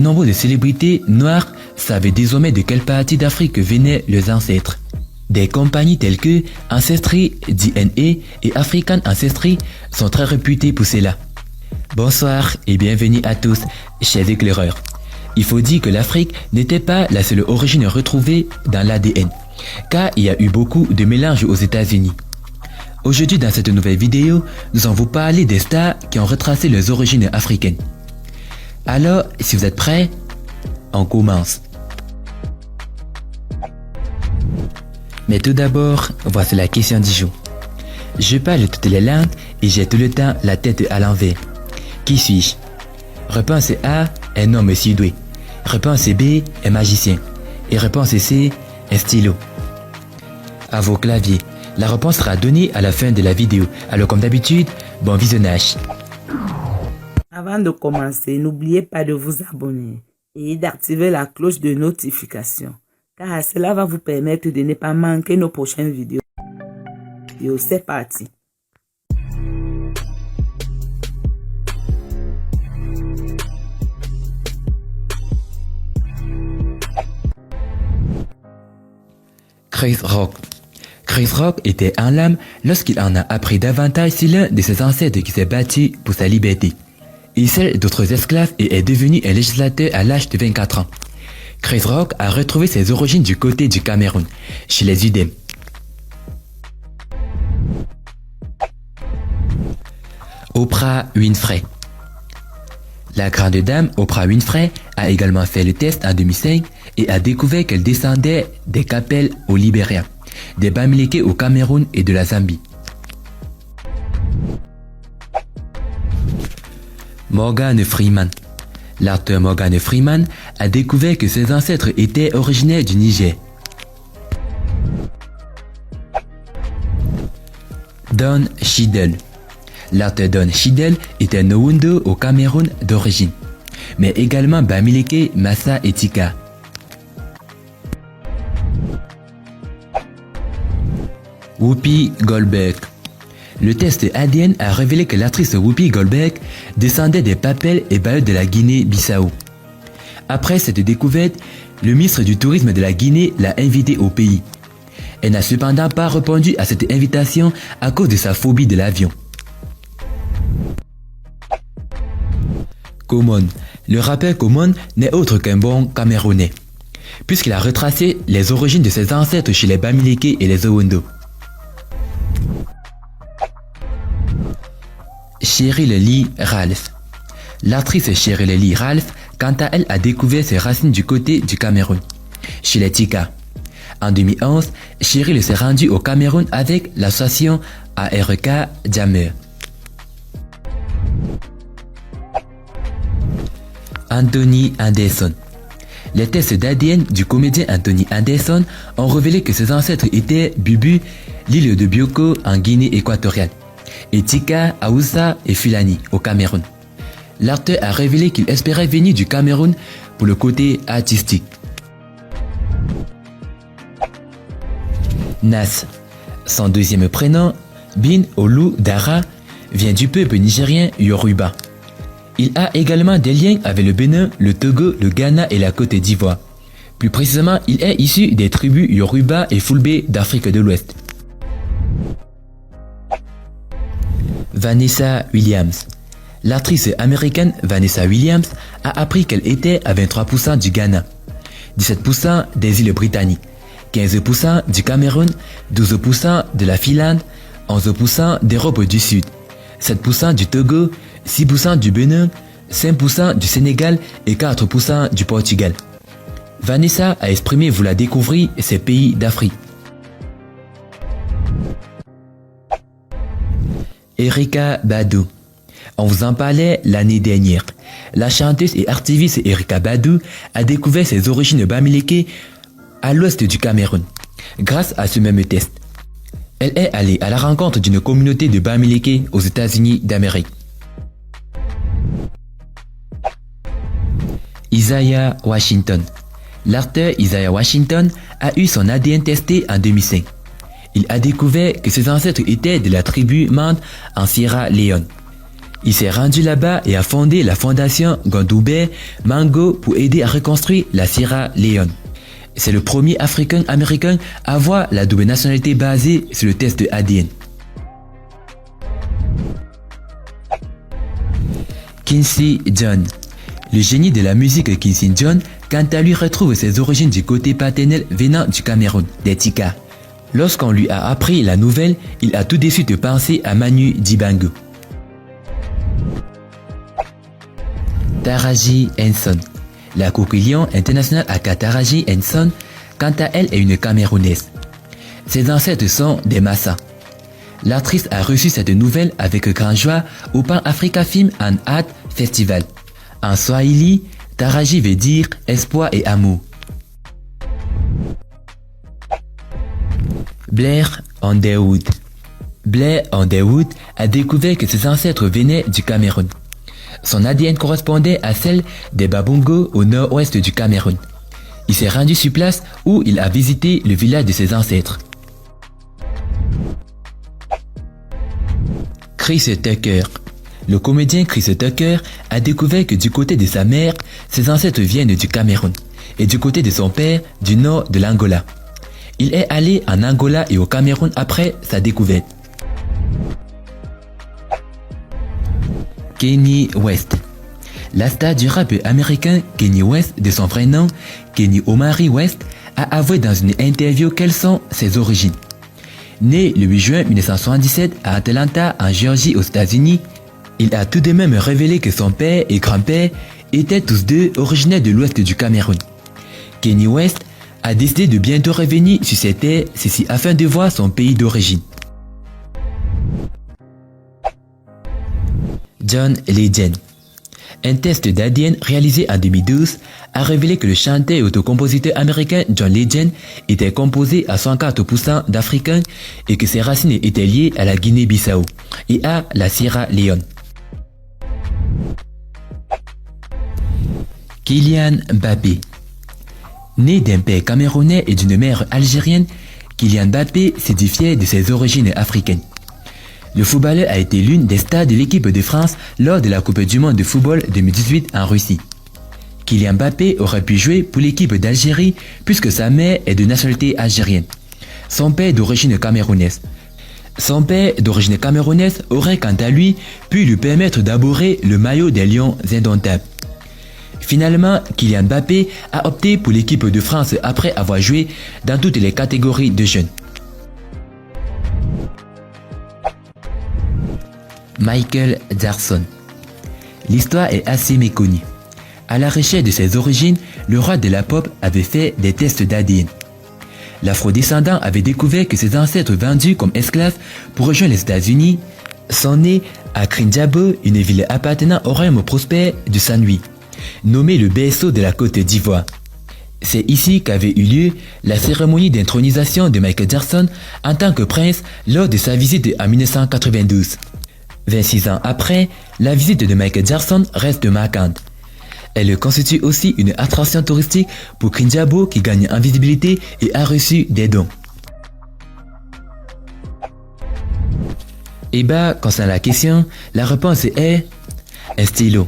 Nombre de célébrités noires savaient désormais de quelle partie d'Afrique venaient leurs ancêtres. Des compagnies telles que Ancestry DNA et African Ancestry sont très réputées pour cela. Bonsoir et bienvenue à tous, chers éclaireurs. Il faut dire que l'Afrique n'était pas la seule origine retrouvée dans l'ADN, car il y a eu beaucoup de mélanges aux États-Unis. Aujourd'hui, dans cette nouvelle vidéo, nous allons vous parler des stars qui ont retracé leurs origines africaines. Alors, si vous êtes prêts, on commence. Mais tout d'abord, voici la question du jour. Je parle toutes les langues et j'ai tout le temps la tête à l'envers. Qui suis-je? Réponse A, un homme sudoué. Réponse B, un magicien. Et réponse C, un stylo. À vos claviers. La réponse sera donnée à la fin de la vidéo. Alors comme d'habitude, bon visionnage. Avant de commencer, n'oubliez pas de vous abonner et d'activer la cloche de notification, car cela va vous permettre de ne pas manquer nos prochaines vidéos. C'est parti. Chris Rock. Chris Rock était en larmes lorsqu'il en a appris davantage sur l'un de ses ancêtres qui s'est battu pour sa liberté et celle d'autres esclaves et est devenu un législateur à l'âge de 24 ans. Chris Rock a retrouvé ses origines du côté du Cameroun, chez les Udem. Oprah Winfrey. La grande dame Oprah Winfrey a également fait le test en 2005 et a découvert qu'elle descendait des Capels au Libéria, des Bamileke au Cameroun et de la Zambie. Morgan Freeman. L'acteur Morgan Freeman a découvert que ses ancêtres étaient originaires du Niger. Don Cheadle. L'acteur Don Cheadle était Nowundo au Cameroun d'origine, mais également Bamileke, Massa et Tika. Whoopi Goldberg. Le test ADN a révélé que l'actrice Whoopi Goldberg descendait des Papels et Baeux de la Guinée-Bissau. Après cette découverte, le ministre du Tourisme de la Guinée l'a invitée au pays. Elle n'a cependant pas répondu à cette invitation à cause de sa phobie de l'avion. Common. Le rappeur Common n'est autre qu'un bon Camerounais, puisqu'il a retracé les origines de ses ancêtres chez les Bamileke et les Owendo. Cheryl Lee Ralph. L'actrice Cheryl Lee Ralph, quant à elle, a découvert ses racines du côté du Cameroun, chez les Tika. En 2011, Cheryl s'est rendue au Cameroun avec l'association ARK Jammer. Anthony Anderson. Les tests d'ADN du comédien Anthony Anderson ont révélé que ses ancêtres étaient Bubu, l'île de Bioko en Guinée équatoriale, et Tika, Aoussa et Fulani au Cameroun. L'acteur a révélé qu'il espérait venir du Cameroun pour le côté artistique. Nas. Son deuxième prénom, Bin Olu Dara, vient du peuple nigérien Yoruba. Il a également des liens avec le Bénin, le Togo, le Ghana et la Côte d'Ivoire. Plus précisément, il est issu des tribus Yoruba et Fulbe d'Afrique de l'Ouest. Vanessa Williams. L'actrice américaine Vanessa Williams a appris qu'elle était à 23% du Ghana, 17% des îles Britanniques, 15% du Cameroun, 12% de la Finlande, 11% d'Europe du Sud, 7% du Togo, 6% du Bénin, 5% du Sénégal et 4% du Portugal. Vanessa a exprimé vouloir découvrir ces pays d'Afrique. Erykah Badu. On vous en parlait l'année dernière. La chanteuse et activiste Erykah Badu a découvert ses origines bamileke à l'ouest du Cameroun, grâce à ce même test. Elle est allée à la rencontre d'une communauté de bamileke aux États-Unis d'Amérique. Isaiah Washington. L'acteur Isaiah Washington a eu son ADN testé en 2005. Il a découvert que ses ancêtres étaient de la tribu Mande en Sierra Leone. Il s'est rendu là-bas et a fondé la fondation Gondoubert Mango pour aider à reconstruire la Sierra Leone. C'est le premier Africain-Américain à avoir la double nationalité basée sur le test de ADN. Quincy Jones. Le génie de la musique Quincy Jones, quant à lui, retrouve ses origines du côté paternel venant du Cameroun, des Tika. Lorsqu'on lui a appris la nouvelle, il a tout de suite pensé à Manu Dibango. Taraji Henson. La coquillon internationale Aka Taraji Henson, quant à elle, est une Camerounaise. Ses ancêtres sont des Massa. L'actrice a reçu cette nouvelle avec grande joie au Pan Africa Film and Art Festival. En Swahili, Taraji veut dire espoir et amour. Blair Underwood. Blair Underwood a découvert que ses ancêtres venaient du Cameroun. Son ADN correspondait à celle des Babongo au nord-ouest du Cameroun. Il s'est rendu sur place où il a visité le village de ses ancêtres. Chris Tucker. Le comédien Chris Tucker a découvert que du côté de sa mère, ses ancêtres viennent du Cameroun et du côté de son père, du nord de l'Angola. Il est allé en Angola et au Cameroun après sa découverte. Kanye West. La star du rap américain Kanye West, de son vrai nom, Kanye Omari West, a avoué dans une interview quelles sont ses origines. Né le 8 juin 1977 à Atlanta, en Géorgie, aux États-Unis, il a tout de même révélé que son père et grand-père étaient tous deux originaires de l'ouest du Cameroun. Kanye West a décidé de bientôt revenir sur ses terres, ceci afin de voir son pays d'origine. John Legend. Un test d'ADN réalisé en 2012 a révélé que le chanteur et autocompositeur américain John Legend était composé à 104% d'Africains et que ses racines étaient liées à la Guinée-Bissau et à la Sierra Leone. Kylian Mbappé. Né d'un père camerounais et d'une mère algérienne, Kylian Mbappé s'est dit fier de ses origines africaines. Le footballeur a été l'une des stars de l'équipe de France lors de la Coupe du Monde de football 2018 en Russie. Kylian Mbappé aurait pu jouer pour l'équipe d'Algérie puisque sa mère est de nationalité algérienne. Son père d'origine camerounaise. Son père d'origine camerounaise aurait quant à lui pu lui permettre d'arborer le maillot des Lions indomptables. Finalement, Kylian Mbappé a opté pour l'équipe de France après avoir joué dans toutes les catégories de jeunes. Michael Jackson. L'histoire est assez méconnue. À la recherche de ses origines, le roi de la pop avait fait des tests d'ADN. L'afrodescendant avait découvert que ses ancêtres vendus comme esclaves pour rejoindre les États-Unis sont nés à Krinjabo, une ville appartenant au royaume prospère du Saint-Louis, nommé le berceau de la Côte d'Ivoire. C'est ici qu'avait eu lieu la cérémonie d'intronisation de Michael Jackson en tant que prince lors de sa visite en 1992. 26 ans après, la visite de Michael Jackson reste marquante. Elle constitue aussi une attraction touristique pour Krinjabo qui gagne en visibilité et a reçu des dons. Et concernant la question, la réponse est un stylo.